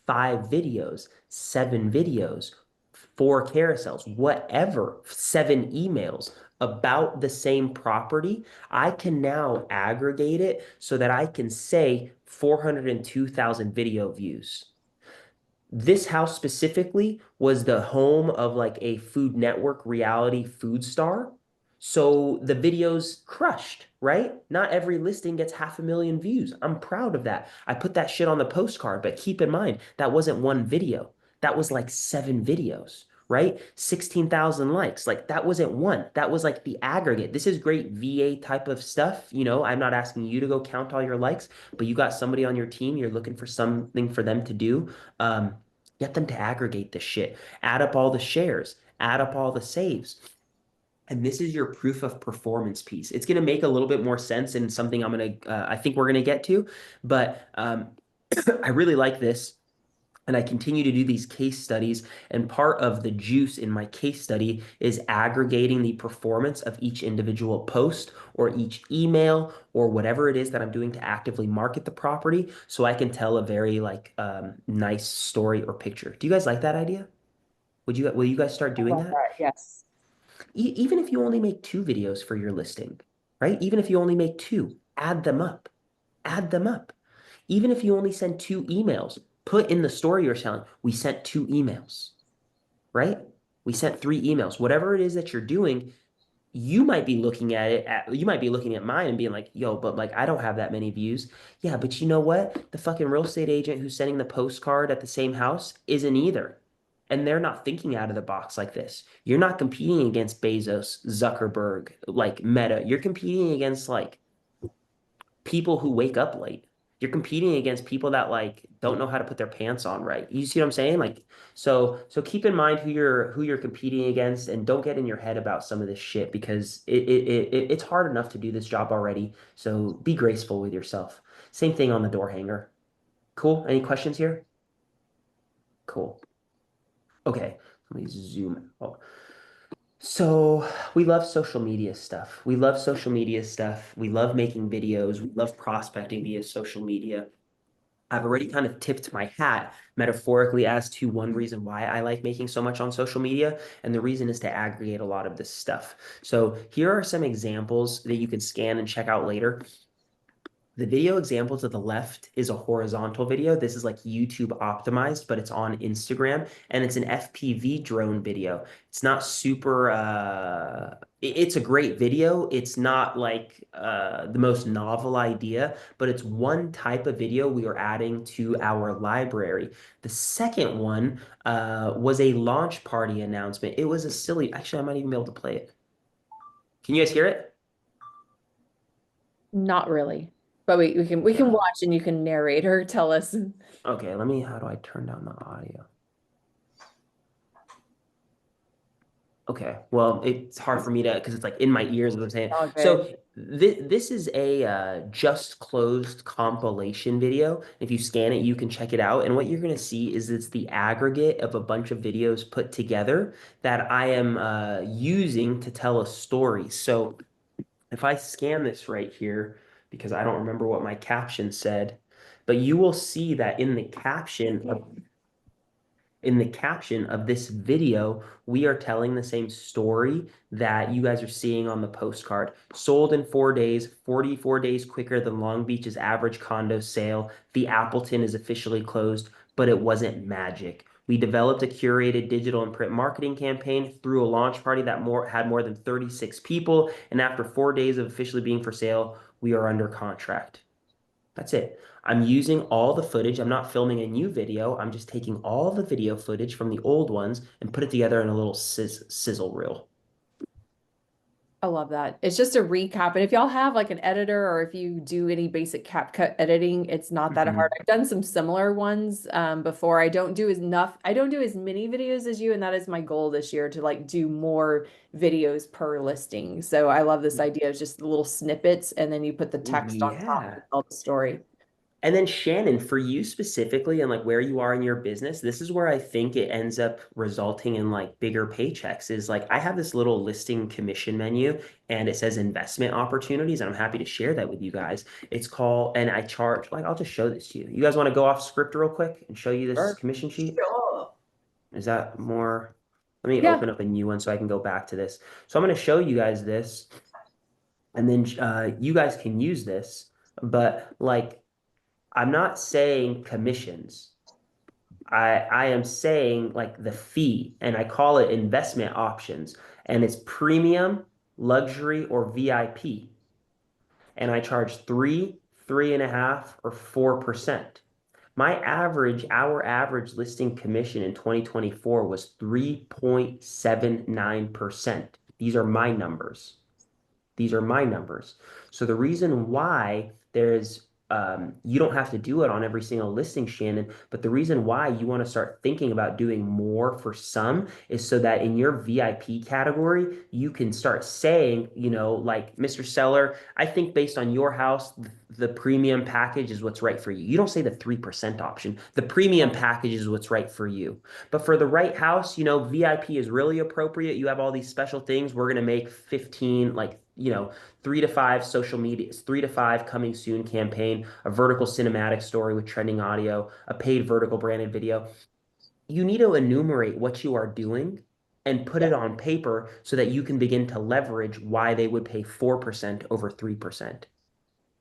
5 videos, 7 videos, 4 carousels, whatever, 7 emails about the same property, I can now aggregate it so that I can say 402,000 video views. This house specifically was the home of like a Food Network reality food star. So the videos crushed, right? Not every listing gets 500,000 views. I'm proud of that. I put that shit on the postcard, but keep in mind, that wasn't one video. That was like 7 videos, right? 16,000 likes. Like that wasn't one. That was like the aggregate. This is great VA type of stuff. You know, I'm not asking you to go count all your likes, but you got somebody on your team, you're looking for something for them to do. Get them to aggregate this shit. Add up all the shares, add up all the saves. And this is your proof of performance piece. It's going to make a little bit more sense in something I think we're going to get to, but I really like this. And I continue to do these case studies. And part of the juice in my case study is aggregating the performance of each individual post or each email or whatever it is that I'm doing to actively market the property so I can tell a very like nice story or picture. Do you guys like that idea? Will you guys start doing that? Yes. Even if you only make 2 videos for your listing, right? Even if you only make 2, add them up. Add them up. Even if you only send 2 emails, put in the story you're telling, we sent 2 emails, right? We sent 3 emails. Whatever it is that you're doing, you might be looking at you might be looking at mine and being like, yo, but like I don't have that many views. Yeah, but you know what? The fucking real estate agent who's sending the postcard at the same house isn't either. And they're not thinking out of the box like this. You're not competing against Bezos, Zuckerberg, like Meta. You're competing against like people who wake up late. You're competing against people that like don't know how to put their pants on right. You see what I'm saying? Like, so keep in mind who you're competing against, and don't get in your head about some of this shit because it's hard enough to do this job already. So be graceful with yourself. Same thing on the door hanger. Cool. Any questions here? Cool. Okay. Let me zoom out. So we love social media stuff. We love social media stuff. We love making videos. We love prospecting via social media. I've already kind of tipped my hat metaphorically as to one reason why I like making so much on social media. And the reason is to aggregate a lot of this stuff. So here are some examples that you can scan and check out later. The video example to the left is a horizontal video. This is like YouTube optimized, but it's on Instagram and it's an FPV drone video. It's not super, it's a great video. It's not like the most novel idea, but it's one type of video we are adding to our library. The second one was a launch party announcement. It was a silly, actually, I might even be able to play it. Can you guys hear it? Not really. But we can watch and you can narrate or tell us. Okay, how do I turn down the audio? Okay, well, it's hard for me to, because it's like in my ears, what I'm saying. Okay. So this is a just closed compilation video. If you scan it, you can check it out. And what you're going to see is it's the aggregate of a bunch of videos put together that I am using to tell a story. So if I scan this right here, because I don't remember what my caption said, but you will see that in the caption, in the caption of this video, we are telling the same story that you guys are seeing on the postcard. Sold in 4 days, 44 days quicker than Long Beach's average condo sale. The Appleton is officially closed, but it wasn't magic. We developed a curated digital and print marketing campaign through a launch party that had more than 36 people. And after 4 days of officially being for sale, we are under contract. That's it. I'm using all the footage. I'm not filming a new video. I'm just taking all the video footage from the old ones and put it together in a little sizzle reel. I love that. It's just a recap. And if y'all have like an editor or if you do any basic CapCut editing, it's not that hard. I've done some similar ones before. I don't do as many videos as you, and that is my goal this year to like do more videos per listing. So I love this idea of just little snippets and then you put the text on top to Yeah. tell the story. And then Shannon, for you specifically and like where you are in your business, this is where I think it ends up resulting in like bigger paychecks is like I have this little listing commission menu and it says investment opportunities and I'm happy to share that with you guys. It's called, and I charge, like I'll just show this to you. You guys want to go off script real quick and show you this Sure. commission sheet? Sure. Is that more? Let me Yeah. open up a new one so I can go back to this. So I'm going to show you guys this and then you guys can use this, but like, I'm not saying commissions. I am saying like the fee, and I call it investment options, and it's premium, luxury, or VIP. And I charge 3, 3.5, or 4%. Our average listing commission in 2024 was 3.79%. These are my numbers. These are my numbers. So the reason why you don't have to do it on every single listing, Shannon, but the reason why you want to start thinking about doing more for some is so that in your VIP category, you can start saying, like, Mr. Seller, I think based on your house, the premium package is what's right for you. You don't say the 3% option. The premium package is what's right for you. But for the right house, VIP is really appropriate. You have all these special things. We're going to make 15, 3 to 5 social media, 3 to 5 coming soon campaign, a vertical cinematic story with trending audio, a paid vertical branded video. You need to enumerate what you are doing and put it on paper so that you can begin to leverage why they would pay 4% over 3%.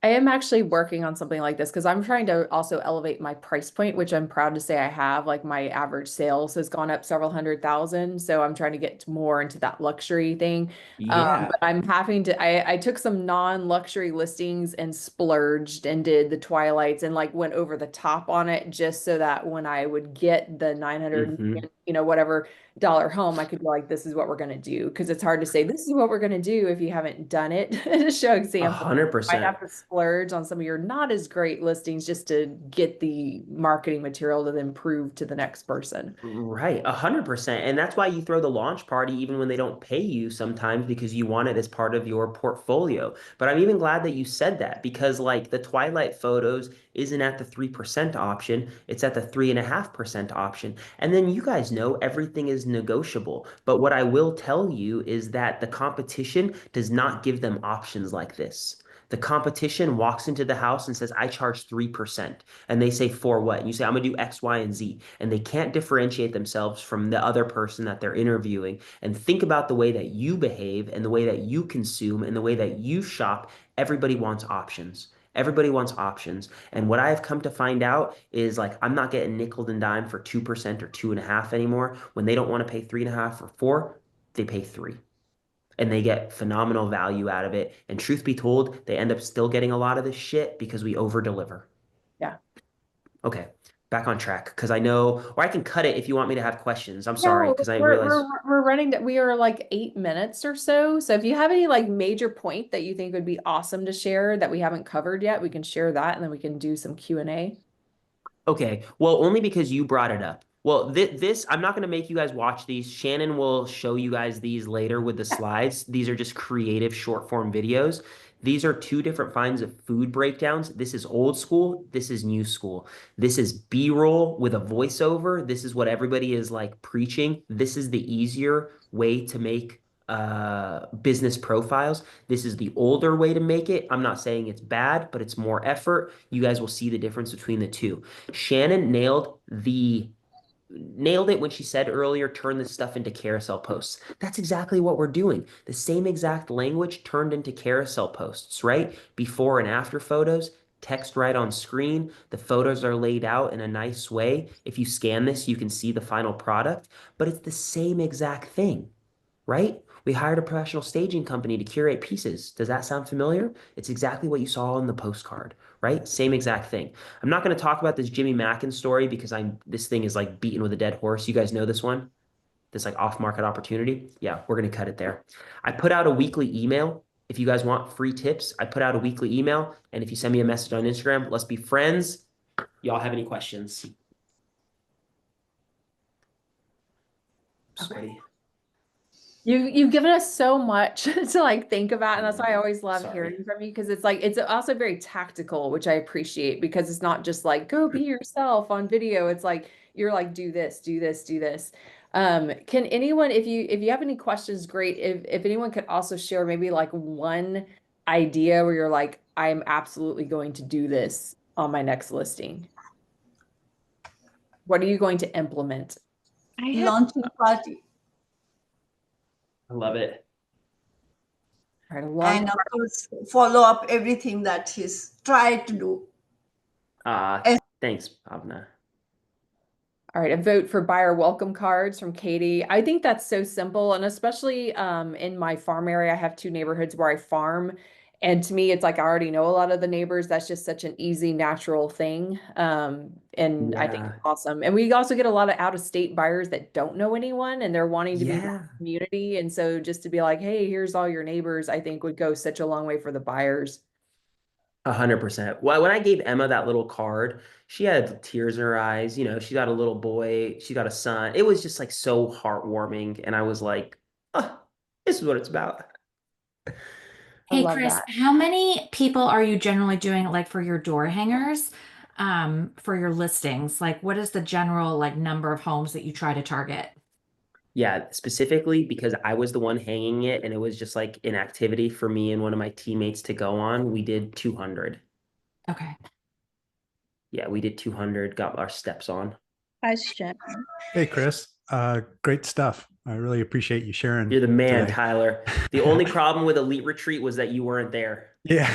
I am actually working on something like this because I'm trying to also elevate my price point, which I'm proud to say I have. Like my average sales has gone up several $100,000. So I'm trying to get more into that luxury thing. Yeah. But I'm having to, I took some non-luxury listings and splurged and did the Twilights and like went over the top on it just so that when I would get the 900, whatever dollar home, I could be like, this is what we're going to do. Because it's hard to say, this is what we're going to do if you haven't done it to show example. 100%. I have to splurge on some of your not as great listings just to get the marketing material to then prove to the next person. Right, 100%. And that's why you throw the launch party even when they don't pay you sometimes because you want it as part of your portfolio. But I'm even glad that you said that because like the Twilight photos isn't at the 3% option, it's at the 3.5% option. And then you guys know everything is negotiable. But what I will tell you is that the competition does not give them options like this. The competition walks into the house and says, I charge 3%. And they say, for what? And you say, I'm going to do X, Y, and Z. And they can't differentiate themselves from the other person that they're interviewing. And think about the way that you behave and the way that you consume and the way that you shop. Everybody wants options. Everybody wants options. And what I have come to find out is like, I'm not getting nickel and dime for 2% or 2.5 anymore. When they don't want to pay 3.5 or 4, they pay 3 and they get phenomenal value out of it. And truth be told, they end up still getting a lot of this shit because we over deliver. Yeah. Okay. Back on track because I know, or I can cut it if you want me to have questions. I'm sorry because I realized we're running. We are like 8 minutes or so. So if you have any like major point that you think would be awesome to share that we haven't covered yet, we can share that and then we can do some Q&A. Okay, well, only because you brought it up. Well, this, I'm not going to make you guys watch these. Shannon will show you guys these later with the slides. These are just creative short form videos. These are two different kinds of food breakdowns. This is old school. This is new school. This is B-roll with a voiceover. This is what everybody is like preaching. This is the easier way to make business profiles. This is the older way to make it. I'm not saying it's bad, but it's more effort. You guys will see the difference between the two. Shannon nailed the nailed it when she said earlier, turn this stuff into carousel posts. That's exactly what we're doing. The same exact language turned into carousel posts, right? Before and after photos, text right on screen. The photos are laid out in a nice way. If you scan this, you can see the final product, but it's the same exact thing, right? We hired a professional staging company to curate pieces. Does that sound familiar? It's exactly what you saw on the postcard, right? Same exact thing. I'm not going to talk about this Jimmy Mackin story because this thing is like beaten with a dead horse. You guys know this one? This like off-market opportunity? Yeah, we're going to cut it there. I put out a weekly email. If you guys want free tips, I put out a weekly email. And if you send me a message on Instagram, let's be friends. Y'all have any questions? Sweaty. You've given us so much to like think about, and that's why I always love Sorry. hearing from you, because it's like it's also very tactical, which I appreciate, because it's not just like go be yourself on video. It's like you're like do this, do this, do this. Can anyone, if you have any questions, great. If anyone could also share maybe like one idea where you're like, I'm absolutely going to do this on my next listing. What are you going to implement? I had Launching party. I love it. All right, a long And of course, follow up everything that he's tried to do. Thanks, Bhavna. All right, a vote for buyer welcome cards from Katie. I think that's so simple. And especially in my farm area, I have two neighborhoods where I farm. And to me, it's like I already know a lot of the neighbors. That's just such an easy, natural thing. And I think Yeah. it's awesome. And we also get a lot of out-of-state buyers that don't know anyone and they're wanting to be in Yeah. the community. And so just to be like, hey, here's all your neighbors, I think would go such a long way for the buyers. 100%. Well, when I gave Emma that little card, she had tears in her eyes. You know, she got a little boy, she got a son. It was just like so heartwarming. And I was like, oh, this is what it's about. I Hey, love Krys, that. how many people are you generally doing like for your door hangers, for your listings? Like, what is the general like number of homes that you try to target? Yeah, specifically because I was the one hanging it and it was just like an activity for me and one of my teammates to go on. We did 200. Okay. Yeah, we did 200, got our steps on. question. Hey, Krys. Great stuff. I really appreciate you sharing You're the man, today. Tyler. The only problem with Elite Retreat was that you weren't there. Yeah.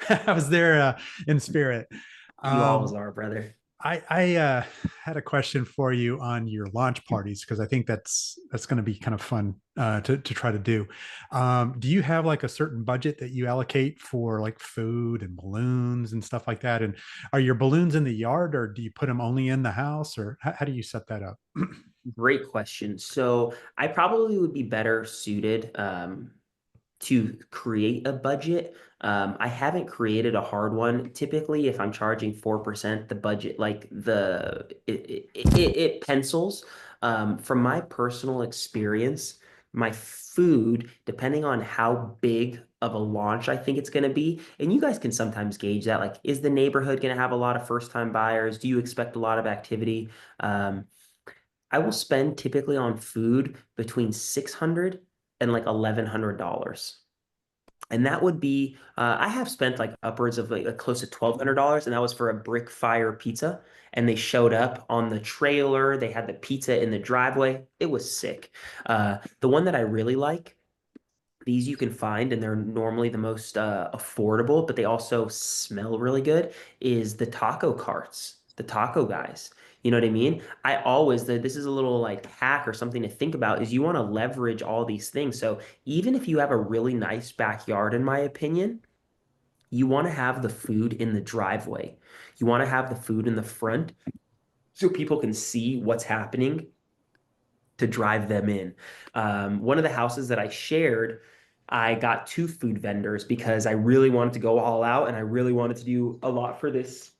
I was there in spirit. You always are, brother. I had a question for you on your launch parties, because I think that's going to be kind of fun to try to do. Do you have like a certain budget that you allocate for like food and balloons and stuff like that? And are your balloons in the yard, or do you put them only in the house, or how do you set that up? Great question. So I probably would be better suited to create a budget. I haven't created a hard one. Typically, if I'm charging 4%, the budget, like it pencils. From my personal experience, my food, depending on how big of a launch I think it's going to be, and you guys can sometimes gauge that, like, is the neighborhood going to have a lot of first-time buyers? Do you expect a lot of activity? I will spend typically on food between $600 and like $1,100. And that would be, I have spent like upwards of like close to $1,200, and that was for a brick fire pizza. And they showed up on the trailer. They had the pizza in the driveway. It was sick. The one that I really like, these you can find, and they're normally the most affordable, but they also smell really good, is the taco carts, the taco guys. You know what I mean? This is a little like hack or something to think about, is you want to leverage all these things. So even if you have a really nice backyard, in my opinion, you want to have the food in the driveway. You want to have the food in the front so people can see what's happening to drive them in. One of the houses that I shared, I got two food vendors because I really wanted to go all out and I really wanted to do a lot for this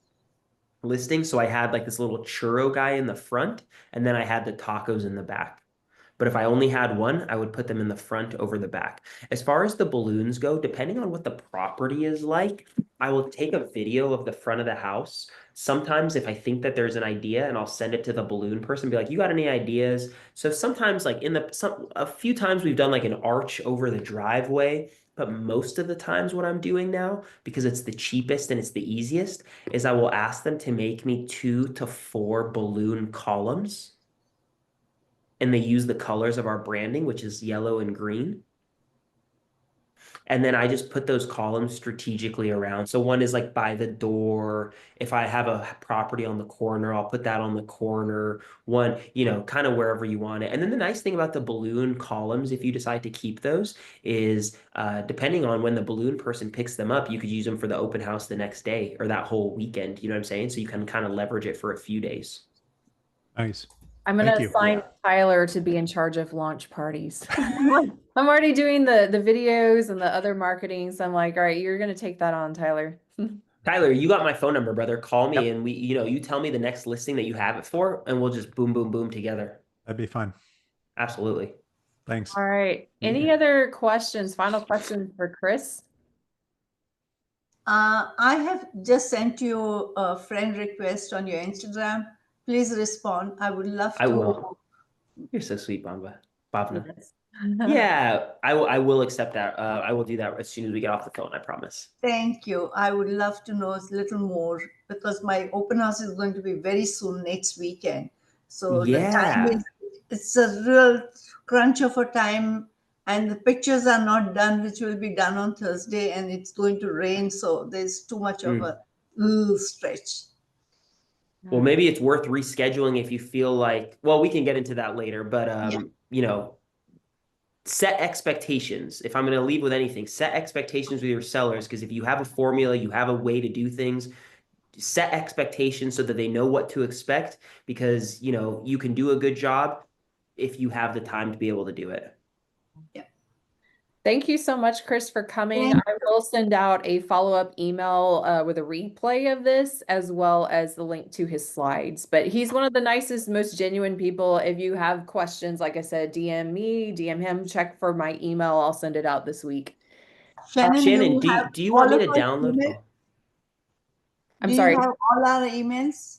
listing. So I had like this little churro guy in the front, and then I had the tacos in the back. But if I only had one, I would put them in the front over the back. As far as the balloons go, depending on what the property is like, I will take a video of the front of the house. Sometimes if I think that there's an idea, and I'll send it to the balloon person, be like, you got any ideas? So sometimes like a few times we've done like an arch over the driveway, but most of the times what I'm doing now, because it's the cheapest and it's the easiest, is I will ask them to make me 2 to 4 balloon columns. And they use the colors of our branding, which is yellow and green. And then I just put those columns strategically around. So one is like by the door. If I have a property on the corner, I'll put that on the corner. One, kind of wherever you want it. And then the nice thing about the balloon columns, if you decide to keep those, is depending on when the balloon person picks them up, you could use them for the open house the next day or that whole weekend. You know what I'm saying? So you can kind of leverage it for a few days. Nice. I'm Thank gonna you. assign Tyler to be in charge of launch parties. I'm already doing the videos and the other marketing, so I'm like, all right, you're gonna take that on, Tyler. Tyler, you got my phone number, brother. Call me Yep. and you tell me the next listing that you have it for, and we'll just boom, boom, boom together. That'd be fun. Absolutely. Thanks. All right. Any other questions? Final questions for Krys? I have just sent you a friend request on your Instagram. Please respond. I would love I to. will. You're so sweet, Bhavna. Yes. Yeah, I will accept that. I will do that as soon as we get off the phone, I promise. Thank you. I would love to know a little more because my open house is going to be very soon next weekend. So the time Yeah. it's a real crunch of a time, and the pictures are not done, which will be done on Thursday, and it's going to rain. So there's too much of a stretch. Well, maybe it's worth rescheduling if you feel like, well, we can get into that later, but set expectations. If I'm going to leave with anything, set expectations with your sellers, because if you have a formula, you have a way to do things, set expectations so that they know what to expect, because you can do a good job if you have the time to be able to do it. Thank you so much, Krys, for coming. I will send out a follow-up email with a replay of this, as well as the link to his slides. But he's one of the nicest, most genuine people. If you have questions, like I said, DM me, DM him, check for my email. I'll send it out this week. Shannon, do you want me to download? I'm sorry. Do you have all our emails?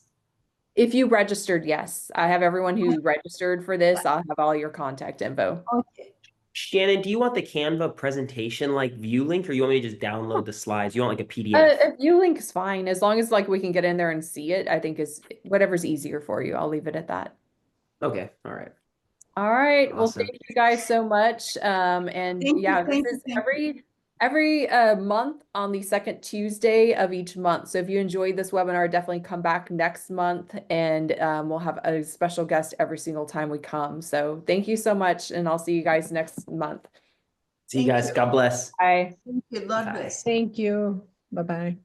If you registered, yes. I have everyone who registered for this. I'll have all your contact info. Okay. Shannon, do you want the Canva presentation view link, or you want me to just download the slides? You want a PDF? A view link is fine, as long as we can get in there and see it. I think is whatever's easier for you. I'll leave it at that. Okay, all right. All right. Awesome. Well, thank you guys so much. This is every month on the second Tuesday of each month. So if you enjoyed this webinar, definitely come back next month, and we'll have a special guest every single time we come. So thank you so much, and I'll see you guys next month. See you guys. God bless. Bye. Thank you. God bless. Thank you. Bye-bye.